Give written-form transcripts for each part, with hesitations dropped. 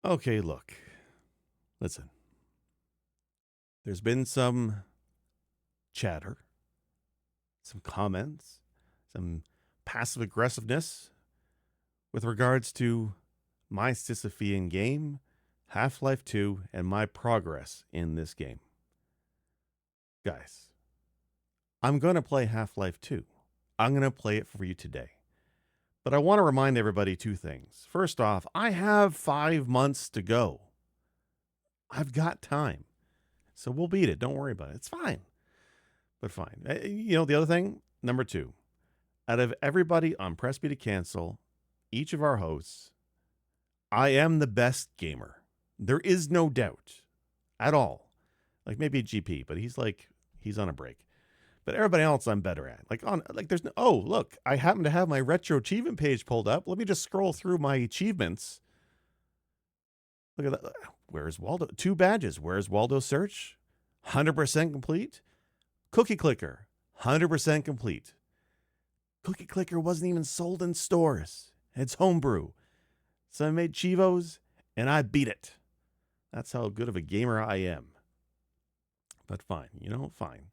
Okay, look. Listen. There's been some chatter, some comments, some passive aggressiveness with regards to my Sisyphean game, Half-Life 2, and my progress in this game. Guys, I'm going to play Half-Life 2. I'm going to play it for you today. But I want to remind everybody two things. First off, I have 5 months to go. I've got time. So we'll beat it. Don't worry about it. It's fine. But fine. The other thing, number two, out of everybody on Press B to Cancel, each of our hosts, I am the best gamer. There is no doubt at all. Like maybe GP, but he's on a break. But everybody else I'm better at. There's no, oh, look, I happen to have my retro achievement page pulled up. Let me just scroll through my achievements. Look at that. Where's Waldo? 2 badges. Where's Waldo search? 100% complete. Cookie Clicker, 100% complete. Cookie Clicker wasn't even sold in stores. It's homebrew. So I made Chivos, and I beat it. That's how good of a gamer I am. But fine, fine.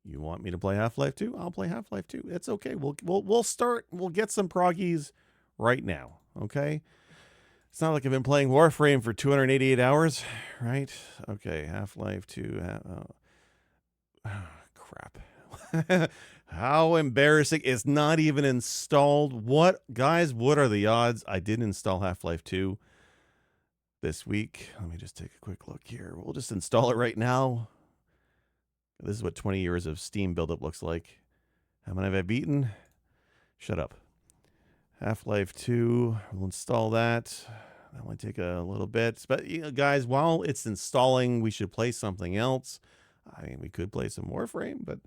You want me to play Half-Life 2? I'll play Half-Life 2. It's okay. We'll start. We'll get some proggies right now. Okay. It's not like I've been playing Warframe for 288 hours, right? Okay, Half-Life 2. Crap. How embarrassing. It's not even installed. What are the odds I didn't install Half-Life 2 this week? Let me just take a quick look here. We'll just install it right now. This is what 20 years of Steam buildup looks like. How many have I beaten? Shut up. Half-Life 2. We'll install that. That might take a little bit. But, guys, while it's installing, we should play something else. I mean, we could play some Warframe, but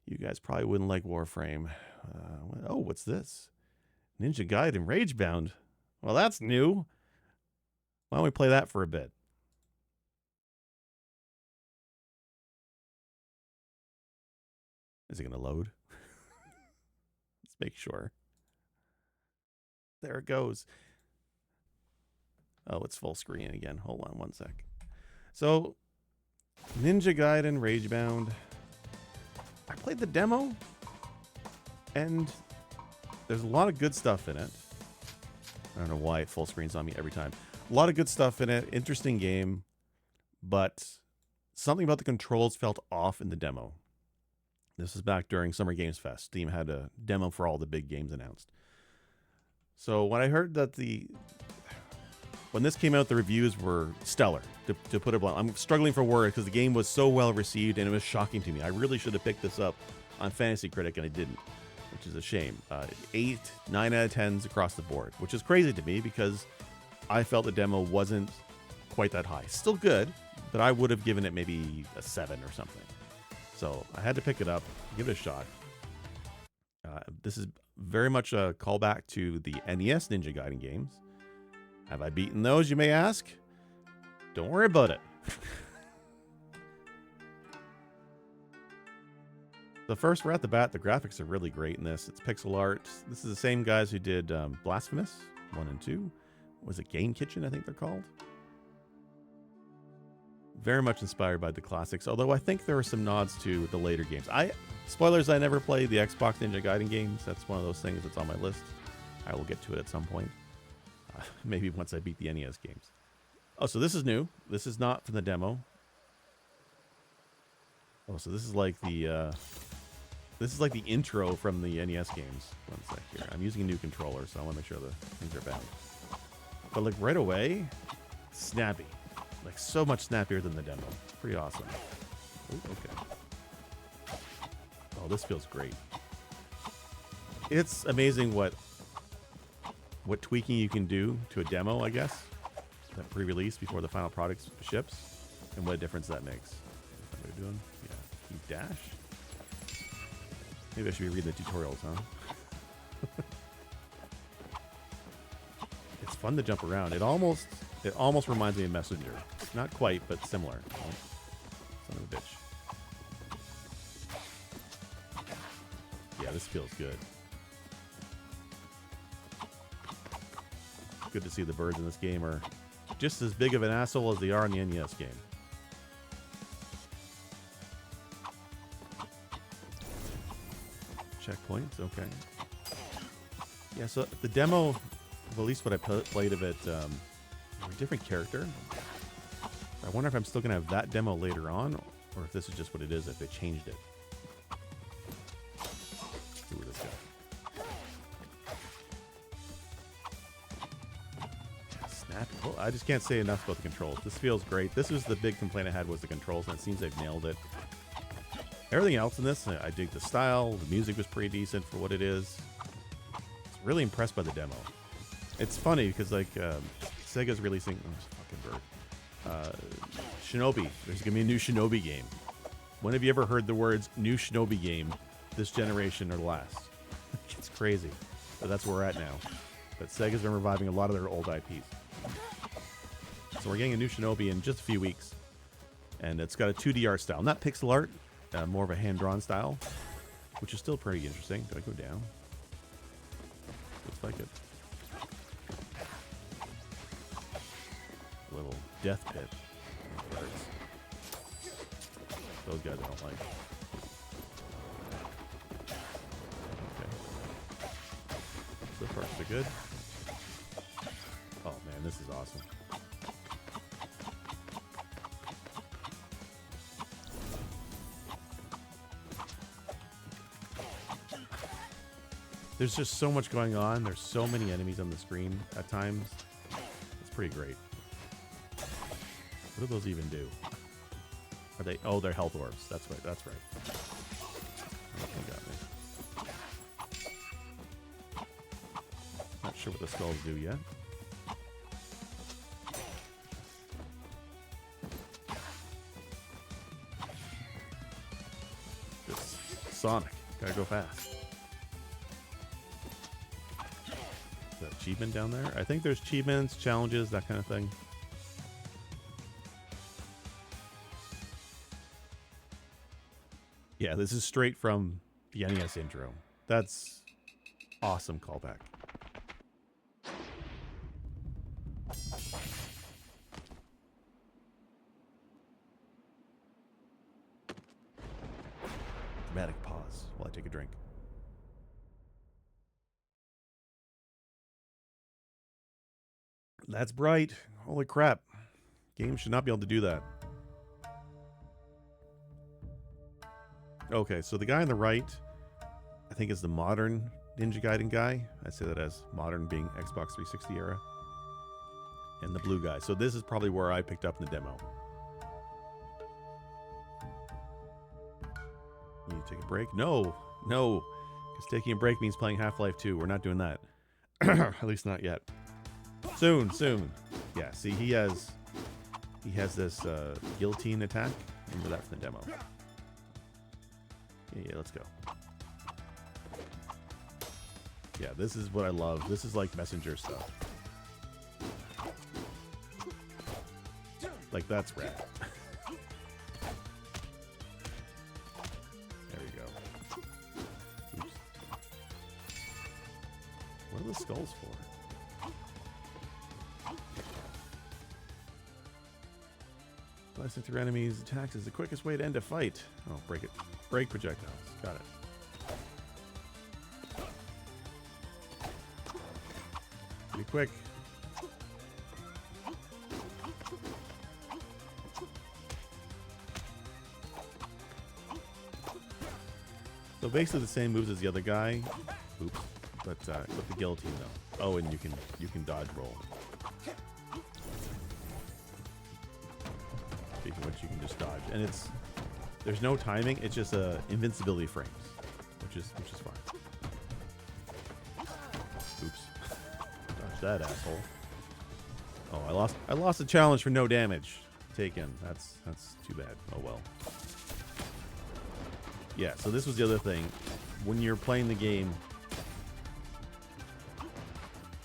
you guys probably wouldn't like Warframe. What's this? Ninja Gaiden Ragebound. Well, that's new. Why don't we play that for a bit? Is it going to load? Let's make sure. There it goes. Oh, it's full screen again. Hold on one sec. So, Ninja Gaiden Ragebound. I played the demo, and there's a lot of good stuff in it. I don't know why it full screens on me every time. A lot of good stuff in it. Interesting game, but something about the controls felt off in the demo. This is back during Summer Games Fest. Steam had a demo for all the big games announced. So when I heard that when this came out, the reviews were stellar, to put it blunt. I'm struggling for words because the game was so well received and it was shocking to me. I really should have picked this up on Fantasy Critic and I didn't, which is a shame. 8, 9 out of 10s across the board, which is crazy to me because I felt the demo wasn't quite that high. Still good, but I would have given it maybe a 7 or something. So I had to pick it up, give it a shot. This is very much a callback to the NES Ninja Gaiden games. Have I beaten those, you may ask? Don't worry about it. The first right at the bat, the graphics are really great in this. It's pixel art. This is the same guys who did Blasphemous 1 and 2. Was it Game Kitchen, I think they're called? Very much inspired by the classics, although I think there are some nods to the later games. Spoilers, I never played the Xbox Ninja Gaiden games. That's one of those things that's on my list. I will get to it at some point. Maybe once I beat the NES games. Oh, so this is new. This is not from the demo. Oh, so this is like the intro from the NES games. One sec here. I'm using a new controller, so I want to make sure the things are bound. But like right away, snappy. Like so much snappier than the demo. Pretty awesome. Ooh, okay. Oh, this feels great. It's amazing what tweaking you can do to a demo, I guess, that pre-release before the final product ships, and what a difference that makes. What are we doing? Yeah, you dash. Maybe I should be reading the tutorials, huh? It's fun to jump around. It almost reminds me of Messenger. Not quite, but similar. Oh, son of a bitch. Yeah, this feels good. Good to see the birds in this game are just as big of an asshole as they are in the NES game. Checkpoints, okay. Yeah, so the demo, well, at least what I played of it, a different character. I wonder if I'm still going to have that demo later on, or if this is just what it is, if they changed it. Let's see what this guy. Snap. Well, I just can't say enough about the controls. This feels great. This was the big complaint I had was the controls, and it seems they've nailed it. Everything else in this, I dig the style. The music was pretty decent for what it is. Really impressed by the demo. It's funny because like Sega's releasing fucking bird. Shinobi. There's gonna be a new Shinobi game. When have you ever heard the words new Shinobi game this generation or the last? It's crazy. But that's where we're at now. But Sega's been reviving a lot of their old IPs. So we're getting a new Shinobi in just a few weeks. And it's got a 2D art style. Not pixel art, more of a hand-drawn style. Which is still pretty interesting. Do I go down? Looks like it. Little death pit. Those guys I don't like. Okay. So far so good. Oh man, this is awesome. There's just so much going on. There's so many enemies on the screen at times. It's pretty great. What do those even do? Are they? Oh, they're health orbs. That's right. That's right. They got me. Not sure what the skulls do yet. This Sonic. Gotta go fast. Achievement down there? I think there's achievements, challenges, that kind of thing. Yeah, this is straight from the NES intro. That's awesome callback. Dramatic pause while I take a drink. That's bright. Holy crap. Games should not be able to do that. Okay, so the guy on the right, I think is the modern Ninja Gaiden guy. I say that as modern being Xbox 360 era. And the blue guy. So this is probably where I picked up in the demo. You need to take a break? No. No. Because taking a break means playing Half-Life 2. We're not doing that. At least not yet. Soon, soon. Yeah, see, he has this guillotine attack. Remember that from the demo. Yeah, let's go. Yeah, this is what I love. This is like messenger stuff. Like, that's rad. There we go. Oops. What are the skulls for? Blasting through enemies' attacks is the quickest way to end a fight. Oh, break it. Break projectiles. Got it. Pretty quick. So basically the same moves as the other guy. Oops. But with the guillotine though. Oh, and you can dodge roll. Speaking of which, you can just dodge, and there's no timing. It's just invincibility frames, which is fine. Oops, dodge that asshole. Oh, I lost the challenge for no damage taken. That's too bad. Oh well. Yeah. So this was the other thing. When you're playing the game,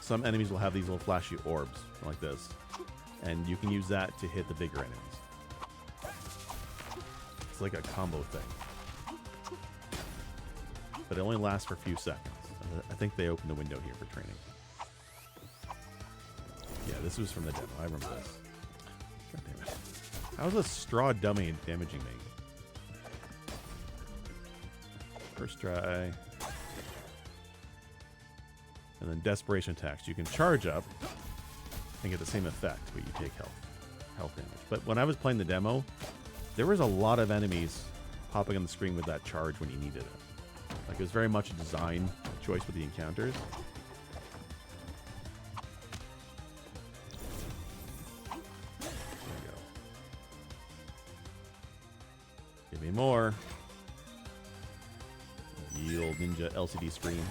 some enemies will have these little flashy orbs like this, and you can use that to hit the bigger enemies. It's like a combo thing. But it only lasts for a few seconds. I think they opened the window here for training. Yeah, this was from the demo. I remember this. God damn it. How's a straw dummy damaging me? First try. And then desperation attacks. You can charge up and get the same effect, but you take health damage. But when I was playing the demo, there was a lot of enemies popping on the screen with that charge when you needed it. Like, it was very much a design choice with the encounters. There you go. Give me more. Ye old ninja LCD screen.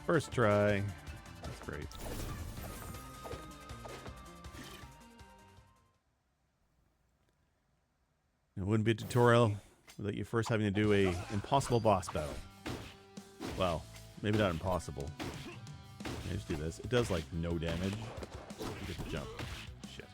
First try. That's great. It wouldn't be a tutorial without you first having to do a impossible boss battle. Well, maybe not impossible. I just do this. It does like no damage. You get the jump. Shit.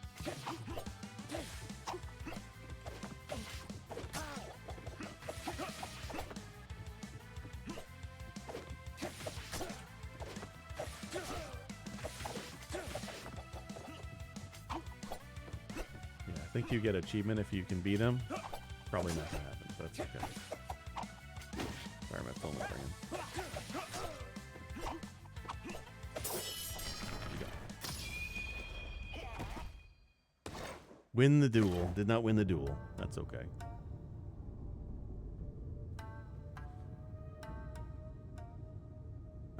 I think you get achievement if you can beat him. Probably not gonna happen, but that's okay. Sorry, my phone was ringing. Win the duel. Did not win the duel. That's okay.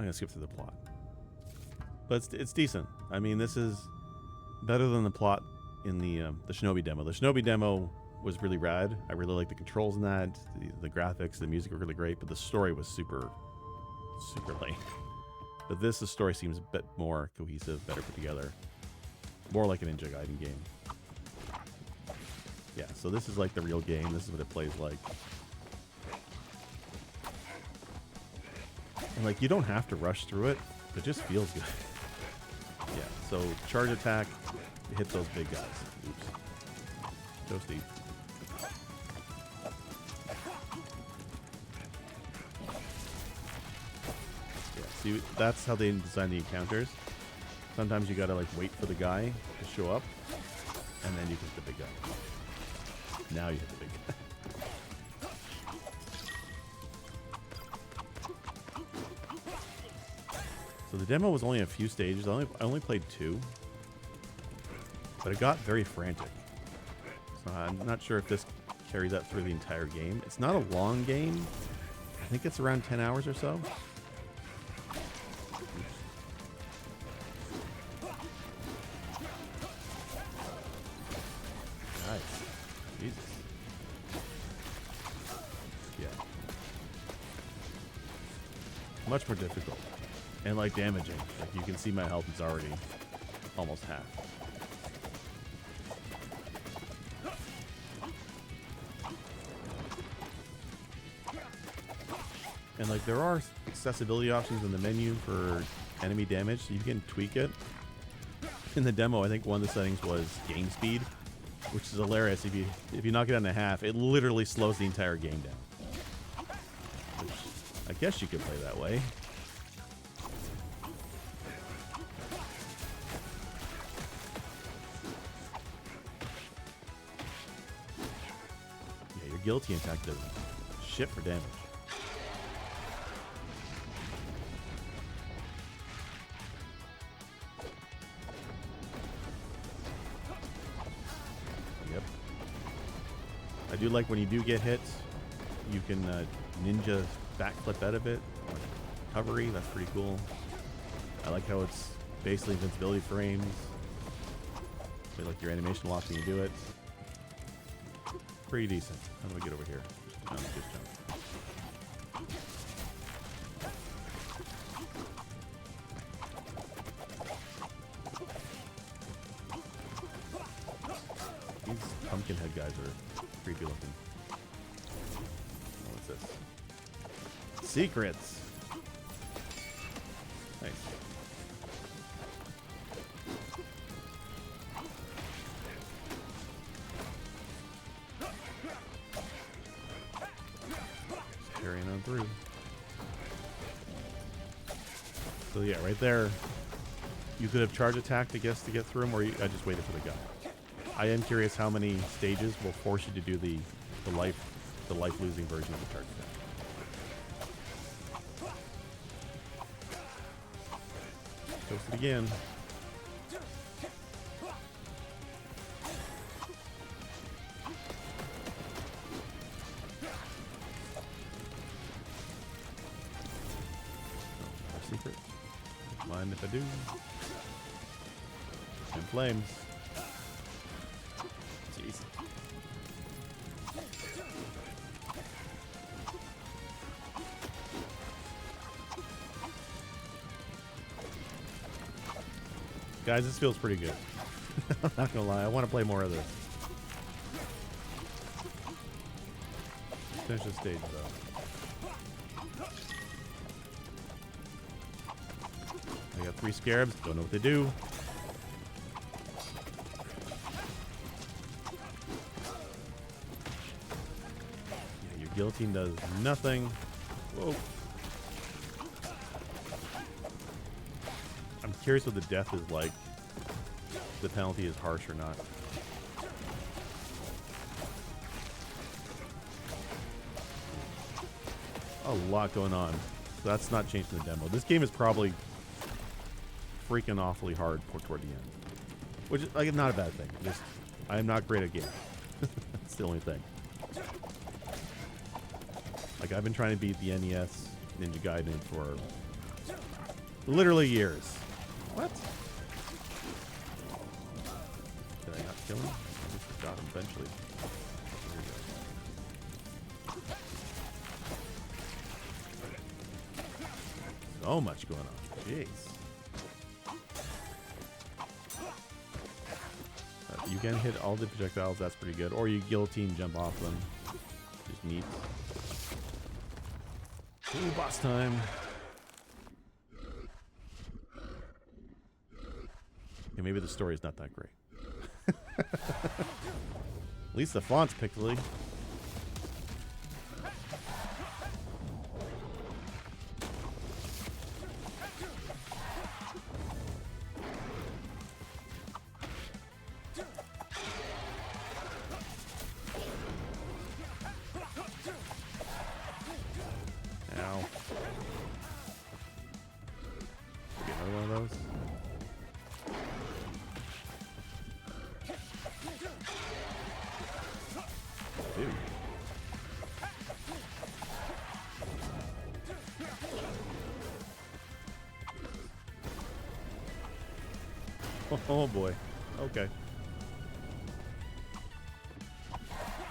I'm gonna skip through the plot, but it's decent. I mean, this is better than the plot in the Shinobi demo. The Shinobi demo was really rad. I really like the controls in that. The graphics, the music were really great, but the story was super lame. But the story seems a bit more cohesive, better put together, more like a Ninja Gaiden game. Yeah, so this is like the real game. This is what it plays like. And like, you don't have to rush through it. It just feels good. Yeah, so charge attack, hit those big guys. Oops. Toasty. Yeah, see, that's how they design the encounters. Sometimes you gotta like wait for the guy to show up, and then you hit the big guy. Now you hit the big guy. So the demo was only a few stages. I only played 2. But it got very frantic. So I'm not sure if this carries that through the entire game. It's not a long game. I think it's around 10 hours or so. Nice. Jesus. Yeah. Much more difficult. And like damaging. Like, you can see my health is already almost half. And like, there are accessibility options in the menu for enemy damage, so you can tweak it. In the demo, I think one of the settings was game speed, which is hilarious. If you knock it down to half, it literally slows the entire game down. Which I guess you could play that way. Yeah, your guillotine attack does shit for damage. I do like when you do get hit, you can ninja backflip out of it. Recovery, that's pretty cool. I like how it's basically invincibility frames. But like your animation lock when you do it. Pretty decent. How do I get over here? Just jump. These pumpkin head guys are creepy looking. Oh, what's this? Secrets! Nice. Carrying on through. So yeah, right there, you could have charge attacked, I guess, to get through him, or I just waited for the gun. I am curious how many stages will force you to do the life losing version of the charge attack. Toast it again. Secret. Mind if I do. In flames. Jeez. Guys, this feels pretty good. I'm not gonna lie, I want to play more of this. Finish the stage though. I got 3 scarabs, don't know what they do. Yeah, your guillotine does nothing. Whoa. I'm curious what the death is like. If the penalty is harsh or not. A lot going on. So that's not changed in the demo. This game is probably freaking awfully hard toward the end, which is like not a bad thing. Just I am not great at games. That's the only thing. Like I've been trying to beat the NES Ninja Gaiden for literally years. What? Did I not kill him? I just got him eventually. So much going on. Jeez. You can hit all the projectiles, that's pretty good. Or you guillotine jump off them. Just neat. Ooh, boss time. Okay, maybe the story is not that great. At least the font's pixely. Oh boy. Okay.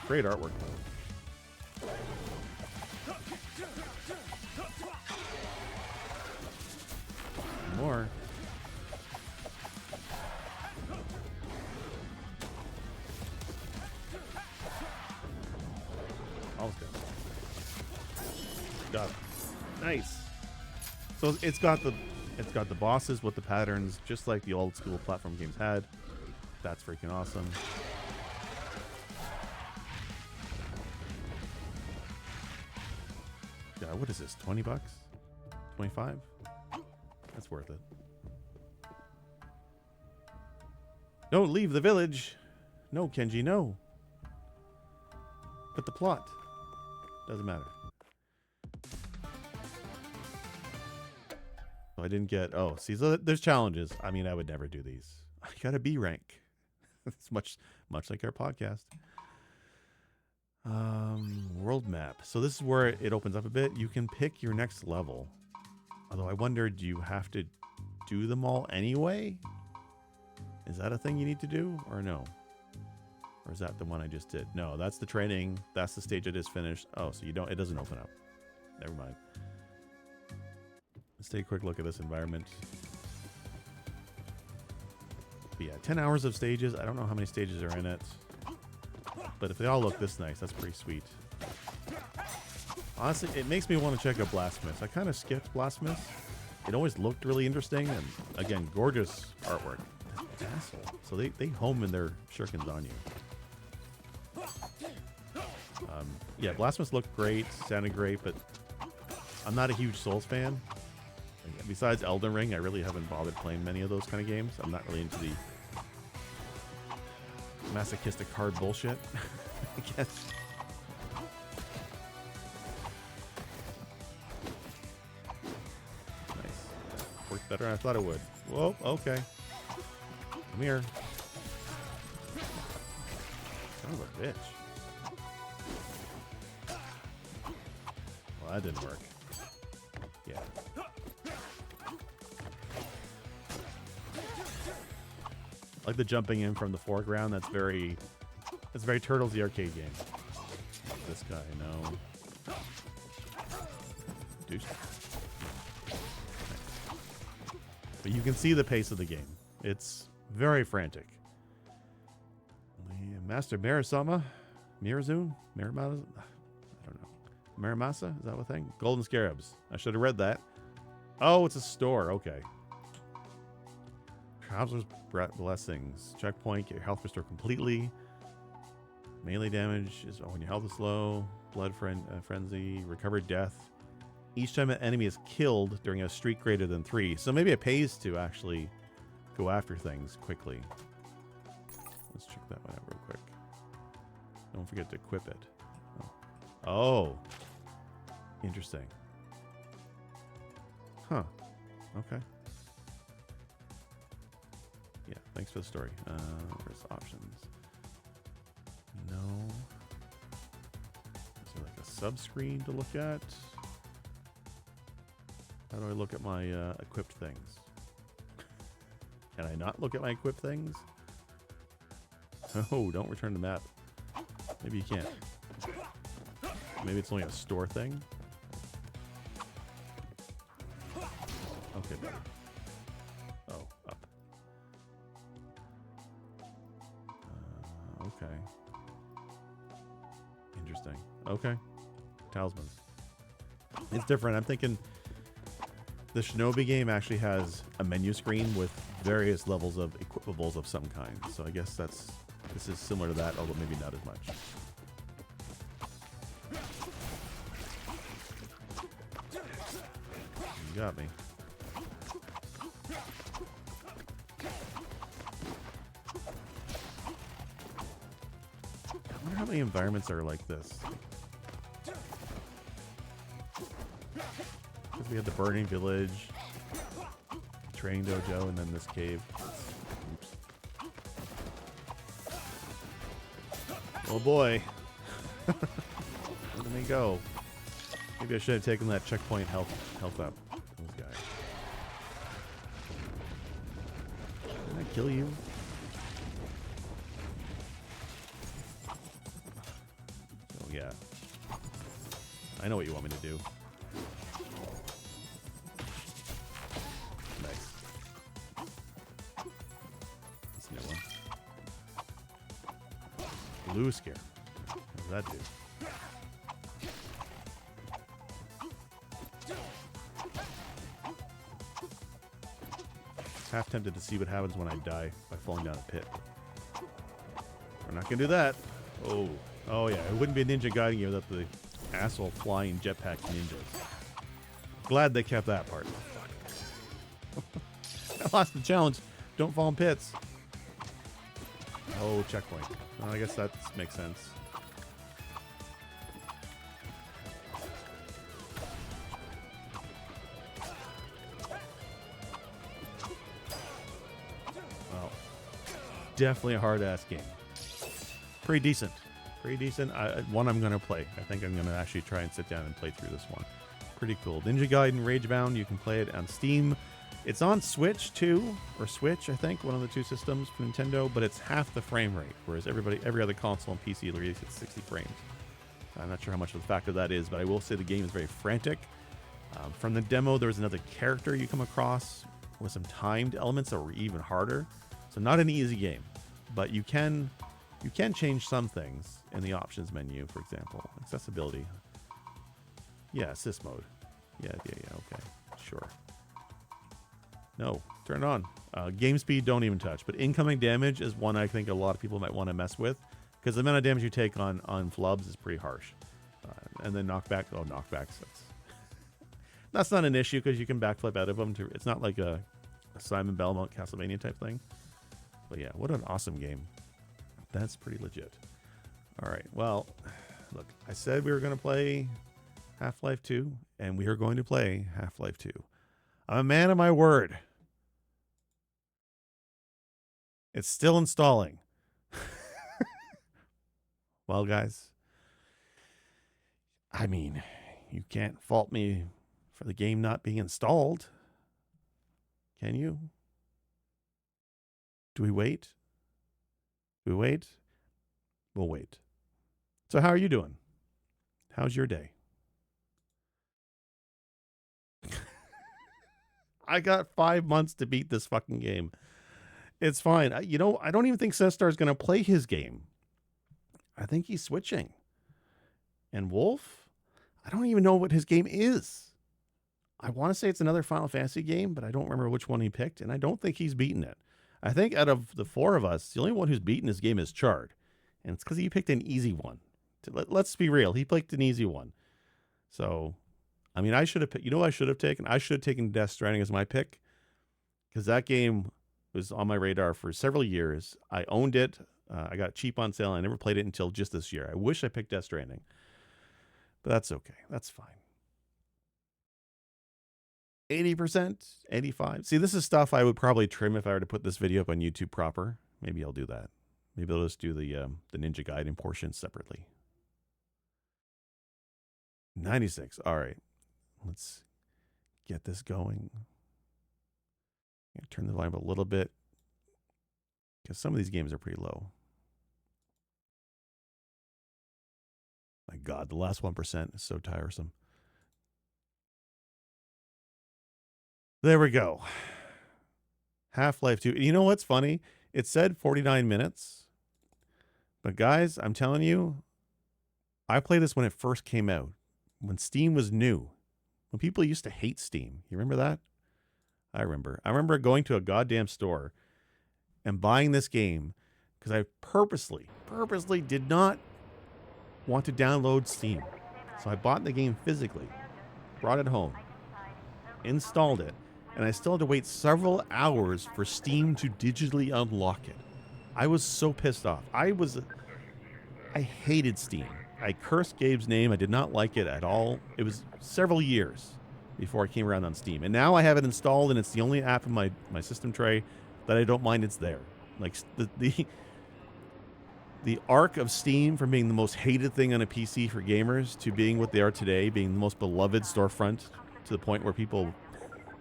Great artwork though. More. Almost good. Got it. Nice. So it's got the bosses with the patterns, just like the old school platform games had. That's freaking awesome. Yeah, what is this? 20 bucks? 25? That's worth it. Don't leave the village. No, Kenji, no. But the plot doesn't matter. So I didn't get... Oh, see, so there's challenges. I mean, I would never do these. I got a B rank. It's much like our podcast. World map. So this is where it opens up a bit. You can pick your next level. Although I wonder, do you have to do them all anyway? Is that a thing you need to do or no? Or is that the one I just did? No, that's the training. That's the stage I just finished. Oh, so you don't... It doesn't open up. Never mind. Let's take a quick look at this environment. But yeah, 10 hours of stages. I don't know how many stages are in it. But if they all look this nice, that's pretty sweet. Honestly, it makes me want to check out Blasphemous. I kind of skipped Blasphemous. It always looked really interesting, and again, gorgeous artwork. Asshole. So they home in their shurikens on you. Yeah, Blasphemous looked great, sounded great, but I'm not a huge Souls fan. Besides Elden Ring, I really haven't bothered playing many of those kind of games. I'm not really into the masochistic hard bullshit, I guess. Nice. Worked better than I thought it would. Whoa, okay. Come here. Son of a bitch. Well, that didn't work. Yeah. Like the jumping in from the foreground, that's very Turtles the arcade game. This guy, no. Douche. But you can see the pace of the game. It's very frantic. Master Mirazuma? Mirazun? Miramasa? I don't know. Miramasa? Is that a thing? Golden Scarabs. I should have read that. Oh, it's a store. Okay. Traveler's Blessings. Checkpoint. Get your health restored completely. Melee damage is when your health is low. Blood frenzy. Recovered death. Each time an enemy is killed during a streak greater than 3. So maybe it pays to actually go after things quickly. Let's check that one out real quick. Don't forget to equip it. Oh. Interesting. Huh. Okay. Yeah, thanks for the story. Where's options? No. Is there like a sub-screen to look at? How do I look at my equipped things? Can I not look at my equipped things? Oh, don't return the map. Maybe you can't. Maybe it's only a store thing. Okay, better. Oh, up. Okay. Interesting. Okay. Talismans. It's different. I'm thinking the Shinobi game actually has a menu screen with various levels of equipables of some kind. So I guess this is similar to that, although maybe not as much. You got me. I wonder how many environments are like this. Because we had the Burning Village, Training Dojo, and then this cave. Oops. Oh boy. Where did they go? Maybe I should have taken that checkpoint health up. This guy. Didn't I kill you? Oh yeah. I know what you want me to do. Nice. That's a new one. Blue scare. What does that do? Half tempted to see what happens when I die by falling down a pit. We're not gonna do that. Oh, oh yeah. It wouldn't be a Ninja Gaiden game without the asshole flying jetpack ninjas. Glad they kept that part. I lost the challenge. Don't fall in pits. Oh, checkpoint. Well, I guess that makes sense. Well, definitely a hard-ass game. Pretty decent. Pretty decent. One I'm going to play. I think I'm going to actually try and sit down and play through this one. Pretty cool. Ninja Gaiden Ragebound. You can play it on Steam. It's on Switch too, or Switch, I think, one of the two systems for Nintendo, but it's half the frame rate, whereas every other console and PC releases at 60 frames. I'm not sure how much of a factor that is, but I will say the game is very frantic. From the demo, there was another character you come across with some timed elements that were even harder. So not an easy game, but you can You can change some things in the options menu, for example. Accessibility. Yeah, assist mode. Yeah, okay. Sure. No, turn it on. Game speed, don't even touch. But incoming damage is one I think a lot of people might want to mess with, because the amount of damage you take on flubs is pretty harsh. And then knockback. Oh, knockbacks. That's not an issue, because you can backflip out of them. It's not like a Simon Belmont Castlevania type thing. But yeah, what an awesome game. That's pretty legit. All right, well, look, I said we were going to play Half-Life 2, and we are going to play Half-Life 2. I'm a man of my word. It's still installing. Well, guys, I mean, you can't fault me for the game not being installed. Can you? Do we wait? Do we wait? We'll wait. So how are you doing? How's your day? I got 5 months to beat this fucking game. It's fine. I don't even think Cestar is going to play his game. I think he's switching. And Wolf, I don't even know what his game is. I want to say it's another Final Fantasy game, but I don't remember which one he picked, and I don't think he's beaten it. I think out of the four of us, the only one who's beaten his game is Chard. And it's because he picked an easy one. Let's be real. He picked an easy one. So, I mean, I should have picked, you know what I should have taken? I should have taken Death Stranding as my pick, because that game was on my radar for several years. I owned it. I got it cheap on sale. I never played it until just this year. I wish I picked Death Stranding. But that's okay. That's fine. 80%, 85%. See, this is stuff I would probably trim if I were to put this video up on YouTube proper. Maybe I'll do that. Maybe I'll just do the Ninja Gaiden portion separately. 96. All right. Let's get this going. Turn the volume up a little bit, because some of these games are pretty low. My God, the last 1% is so tiresome. There we go. Half-Life 2. You know what's funny? It said 49 minutes. But guys, I'm telling you, I played this when it first came out. When Steam was new. When people used to hate Steam. You remember that? I remember. I remember going to a goddamn store and buying this game because I purposely did not want to download Steam. So I bought the game physically, brought it home, installed it, and I still had to wait several hours for Steam to digitally unlock it. I was so pissed off. I hated Steam. I cursed Gabe's name. I did not like it at all. It was several years before I came around on Steam. And now I have it installed, and it's the only app in my system tray that I don't mind it's there. Like, the arc of Steam from being the most hated thing on a PC for gamers to being what they are today, being the most beloved storefront to the point where people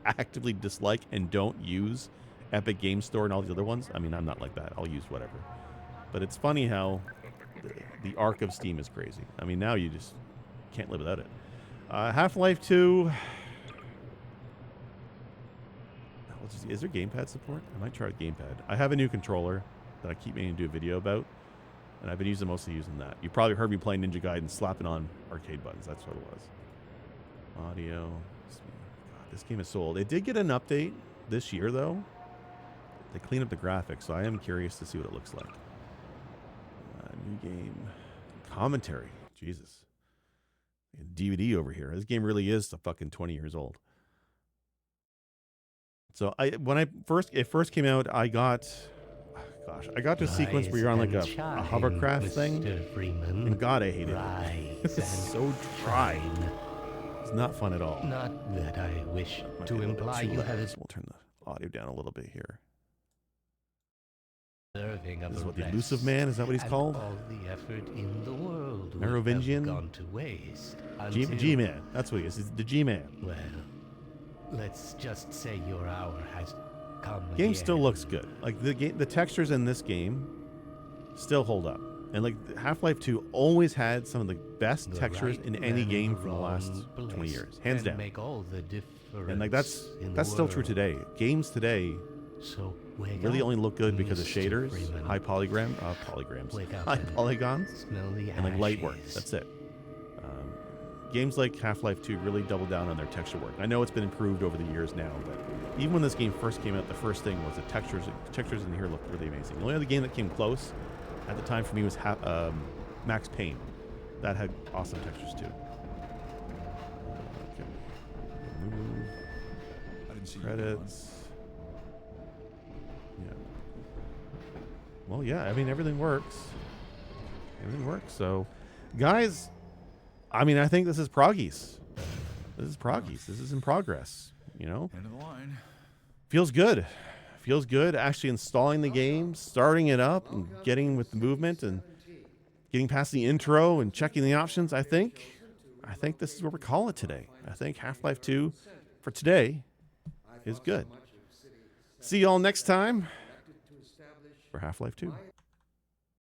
actively dislike and don't use Epic Game Store and all these other ones. I mean, I'm not like that. I'll use whatever. But it's funny how the arc of Steam is crazy. I mean, now you just can't live without it. Half-Life 2. Is there gamepad support? I might try gamepad. I have a new controller that I keep meaning to do a video about, and I've been mostly using that. You probably heard me playing Ninja Gaiden, slapping on arcade buttons. That's what it was. Audio. God, this game is so old. It did get an update this year, though. They cleaned up the graphics, so I am curious to see what it looks like. New game. Commentary. Jesus. DVD over here. This game really is fucking 20 years old. So when it first came out, I got to a sequence where you're on like a hovercraft thing. And God, I hated it. It's so dry. It's not fun at all. Not that I wish to imply you have. We'll turn the audio down a little bit here. This is what, the elusive man? Is that what he's called? All the effort in the world Merovingian? gone to waste. G-Man. That's what he is. He's the G-Man. Well, let's just say your hour has come. Game still looks good. Like the textures in this game still hold up. And like Half-Life 2 always had some of the best textures in any game from the last 20 years. Hands down. Make all the difference and like that's still true today. Games today So wake Really up, only look good because of Mr. shaders, Freeman. high polygons, Wake up high and polygons, smell the and like light work. ashes. That's it. Games like Half-Life 2 really double down on their texture work. I know it's been improved over the years now, but even when this game first came out, the first thing was the textures. Textures in here looked really amazing. The only other game that came close at the time for me was Max Payne. That had awesome textures too. Okay. Move. I didn't see Credits. Yeah. Well, yeah. I mean, everything works. Everything works. So, guys, I mean, I think this is proggies. This is proggies. This is in progress. You know, End of the line. feels good. Feels good. Actually, installing the game, starting it up, and getting with the movement, and getting past the intro and checking the options. I think this is what we call it today. I think Half-Life 2 for today is good. See y'all next time for Half-Life 2.